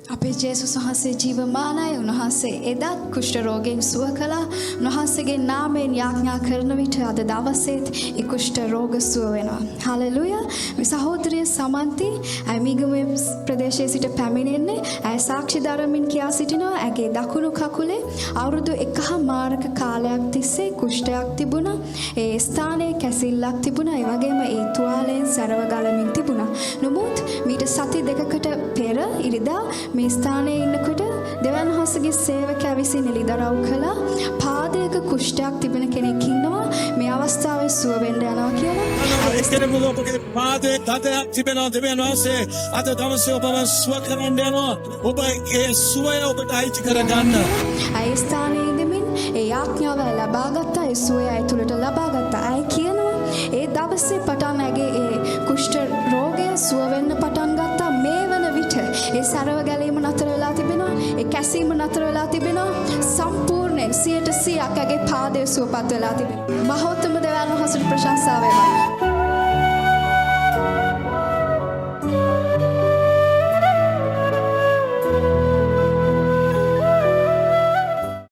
අපේ ජේසුස් වහන්සේ ජීවමානයි. උන්වහන්සේ එදත් කුෂ්ඨ රෝගයෙන් සුව කළා. උන්වහන්සේගේ නාමයෙන් යාඥා කරන විට අද දවසේත් ඒ කුෂ්ඨ රෝග සුව වෙනවා. හලෙලූයා. මේ සහෝදරිය සමන්ති ඇමිගමේ ප්‍රදේශයේ සිට පැමිණෙන්නේ ඇය සාක්ෂි දරමින් කියා සිටිනවා. ඇගේ දකුණු කකුලේ අවුරුදු 1.5 කාලයක් තිස්සේ කුෂ්ඨයක් තිබුණා. ඒ ස්ථානයේ කැසිල්ලක් තිබුණා. ඒ වගේම ඒ තුවාලයෙන් සැරව ගලමින් තිබුණා. නමුත් මීට සති දෙකකට පෙර ඉරිදා මේ ස්ථානයේ ඉන්නකොට දෙවියන් වහන්සේගේ සේවකයා විසින් එළිදරව් කළා. පාදයක කුෂ්ඨයක් තිබෙන කෙනෙක් ඉන්නවා. මේ අවස්ථාවේ සුව වෙන්න යනවා කියලා. එක්කෙනෙකු ඔබගේ පාදයේ තදයක් තිබෙනවා. දෙවියන් වහන්සේ අද දවසේ ඔබව සුව කරන්න යනවා. ඔබ ඒ සුවය ඔබට අයිති කරගන්න. ඒ ස්ථානයේ ඉඳමින් ඒ ආඥාව ලබා ගත්තා. ඒ සුවය ඇතුළට ලබා ගත්තා. අය කියනවා ඒ දවසේ පටන් ඇගේ ඒ කුෂ්ඨ රෝගය සුව වෙන්න පටන් ගත්තා. මේ වන විට ඒ සරව ගැලීම නතර වෙලා තිබෙනවා. ඒ කැසීම නතර වෙලා තිබෙනවා. සම්පූර්ණයෙන් 100% ඇගේ පාදයේ සුවපත් වෙලා තිබෙනවා. මහෝත්තම දෙවියන් වහන්සේට ප්‍රශංසාව වේවා.